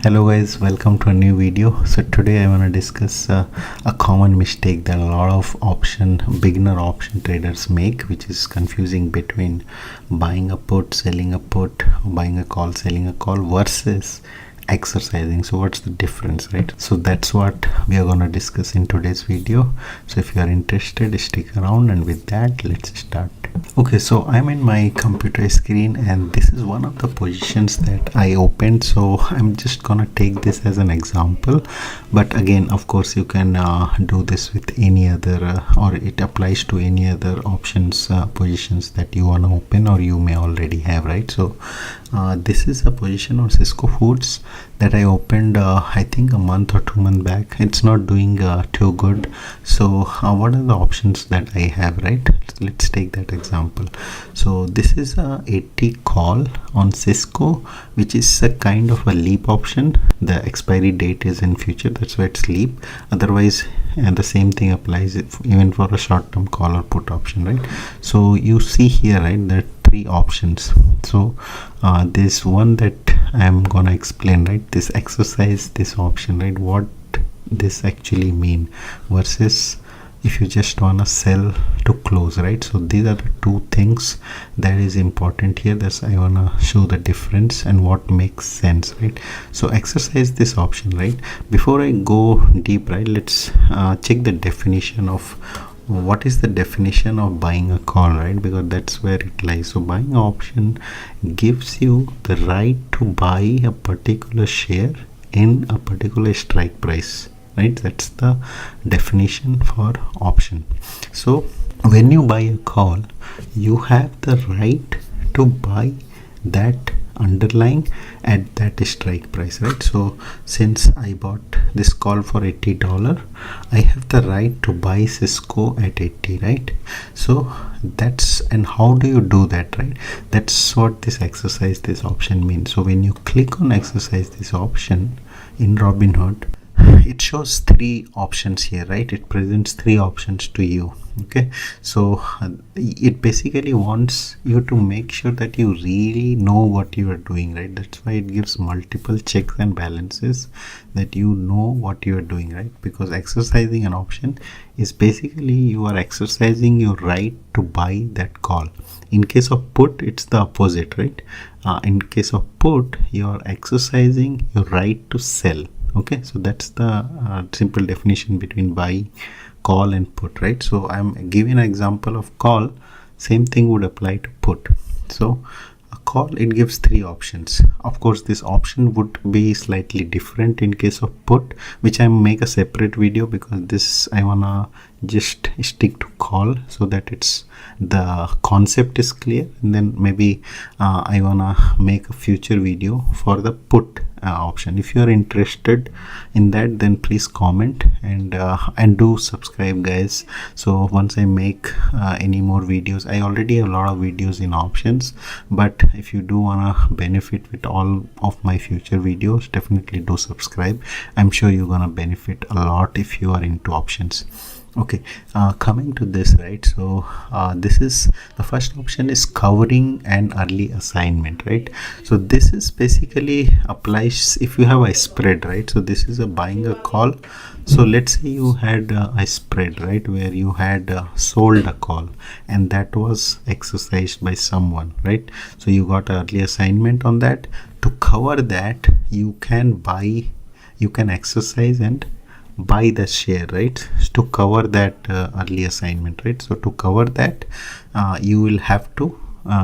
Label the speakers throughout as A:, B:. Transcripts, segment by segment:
A: Hello guys, welcome to a new video. So today I want to discuss a common mistake that a lot of beginner option traders make, which is confusing between buying a put, selling a put, buying a call, selling a call versus exercising. So what's the difference, right? So that's what we are going to discuss in today's video. So if you are interested, stick around, and with that, let's start. Okay, so I'm in my computer screen and this is one of the positions that I opened, so I'm just gonna take this as an example, but again, of course, you can do this with any other or it applies to any other options positions that you want to open or you may already have, right? So this is a position on Cisco Foods that I opened I think a month or 2 months back. It's not doing too good. So what are the options that I have, right? Let's take that example. So this is a 80 call on Cisco, which is a kind of a leap option. The expiry date is in future, that's why it's leap. Otherwise, and the same thing applies even for a short-term call or put option, right? So you see here, right, there are three options. So there's one that I'm gonna explain, right? This exercise, this option, right? What this actually mean versus if you just wanna sell to close, right? So these are the two things that is important here. That's I wanna show the difference and what makes sense, right? So exercise this option, right? Before I go deep, right, let's check the definition of what is the definition of buying a call, right? Because that's where it lies. So buying an option gives you the right to buy a particular share in a particular strike price, right? That's the definition for option. So when you buy a call, you have the right to buy that underlying at that strike price, right? So since I bought this call for $80, I have the right to buy Cisco at 80, right? So that's, and how do you do that, right? That's what this exercise this option means. So when you click on exercise this option in Robinhood, it shows three options here, right? It presents three options to you. Okay, so it basically wants you to make sure that you really know what you are doing, right? That's why it gives multiple checks and balances, that you know what you are doing, right? Because exercising an option is basically you are exercising your right to buy that call. In case of put, it's the opposite, right? In case of put, you are exercising your right to sell. Okay, so that's the simple definition between buy, call and put, right? So I'm giving an example of call. Same thing would apply to put. So a call, it gives three options. Of course, this option would be slightly different in case of put, which I make a separate video, because this I wanna just stick to call so that it's the concept is clear, and then maybe I wanna make a future video for the put option. If you are interested in that, then please comment and do subscribe, guys. So once I make any more videos, I already have a lot of videos in options, but if you do wanna benefit with all of my future videos, definitely do subscribe. I'm sure you're gonna benefit a lot if you are into options. Okay, coming to this, right? So this is the first option is covering an early assignment, right? So this is basically applies if you have a spread, right? So this is a buying a call. So let's say you had a spread, right, where you had sold a call and that was exercised by someone, right? So you got an early assignment on that. To cover that, you can buy, you can exercise and buy the share, right, to cover that early assignment, right? So to cover that, you will have to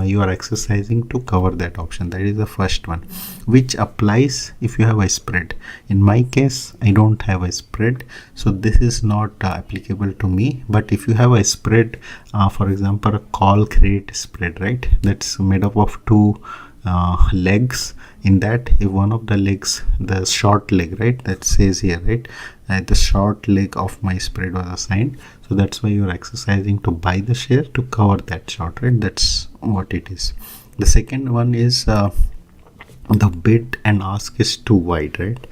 A: you are exercising to cover that option. That is the first one, which applies if you have a spread. In my case, I don't have a spread, so this is not applicable to me. But if you have a spread, for example, a call credit spread, right, that's made up of two legs. In that, if one of the legs, the short leg, right, that says here, right, the short leg of my spread was assigned, so that's why you're exercising to buy the share to cover that short, right? That's what it is. The second one is the bid and ask is too wide, right?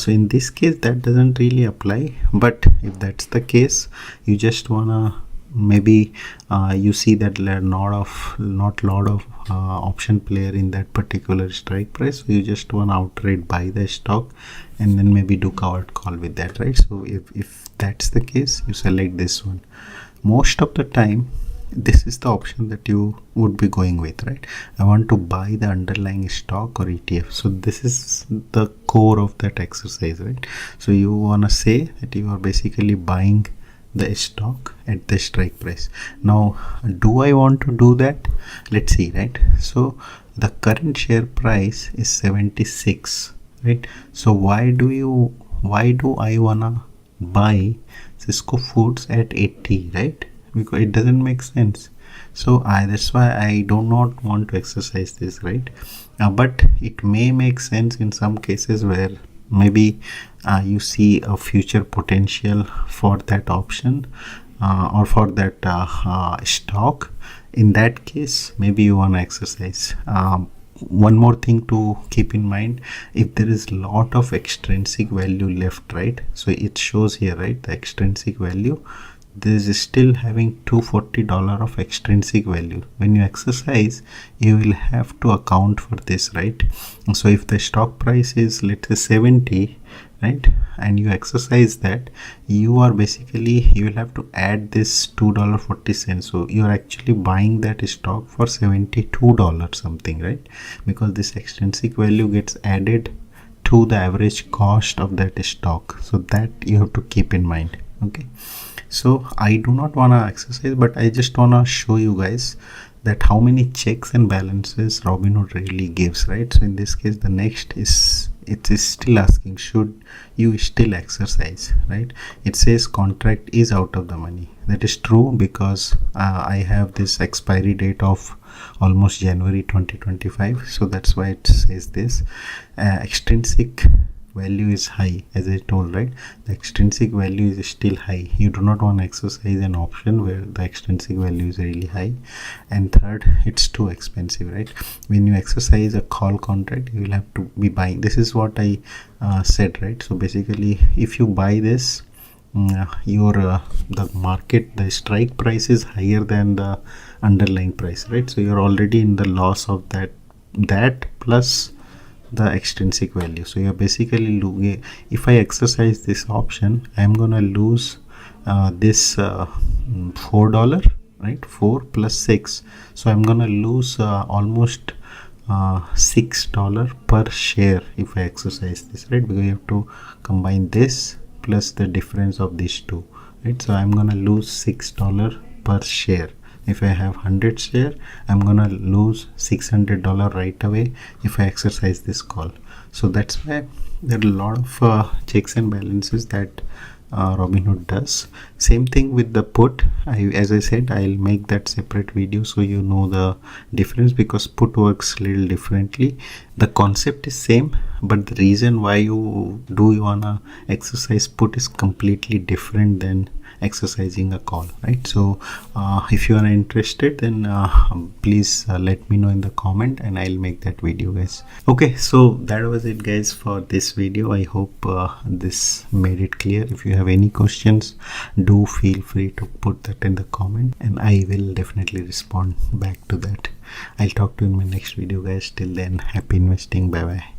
A: So in this case, that doesn't really apply, but if that's the case, you just wanna maybe you see that there are not lot of option player in that particular strike price, so you just want to outright buy the stock and then maybe do covered call with that, right? So if that's the case, you select this one. Most of the time this is the option that you would be going with, right? I want to buy the underlying stock or ETF. So this is the core of that exercise, right? So you want to say that you are basically buying the stock at the strike price. Now, do I want to do that? Let's see, right? So the current share price is 76, right? So why do I wanna buy Cisco Foods at 80, right? Because it doesn't make sense. So that's why I do not want to exercise this, right? But it may make sense in some cases where maybe you see a future potential for that option or for that stock. In that case, maybe you want to exercise. One more thing to keep in mind, if there is lot of extrinsic value left, right? So it shows here, right, the extrinsic value, this is still having $240 of extrinsic value. When you exercise, you will have to account for this, right? So if the stock price is, let's say, 70, right, and you exercise that, you will have to add this $2.40. so you are actually buying that stock for $72 something, right? Because this extrinsic value gets added to the average cost of that stock. So that you have to keep in mind. Okay, so I do not want to exercise, but I just want to show you guys that how many checks and balances Robinhood really gives, right? So in this case, the next is, it is still asking, should you still exercise, right? It says contract is out of the money. That is true because I have this expiry date of almost January 2025, so that's why it says this. Extrinsic value is high, as I told, right? The extrinsic value is still high. You do not want to exercise an option where the extrinsic value is really high. And third, it's too expensive, right? When you exercise a call contract, you will have to be buying. This is what I said, right? So basically, if you buy this, the strike price is higher than the underlying price, right? So you're already in the loss of that plus the extrinsic value. So you're basically if I exercise this option, I'm gonna lose this $4, right? 4 plus 6, so I'm gonna lose almost $6 per share if I exercise this, right? Because you have to combine this plus the difference of these two, right? So I'm gonna lose $6 per share. If I have 100 share, I'm gonna lose $600 right away if I exercise this call. So that's why there are a lot of checks and balances that Robinhood does. Same thing with the put. As I said, I'll make that separate video so you know the difference, because put works a little differently. The concept is same, but the reason why you wanna exercise put is completely different than exercising a call, right? So if you are interested, then please let me know in the comment and I'll make that video, guys. Okay, so that was it, guys, for this video. I hope this made it clear. If you have any questions, do feel free to put that in the comment and I will definitely respond back to that. I'll talk to you in my next video, guys. Till then, happy investing. Bye bye.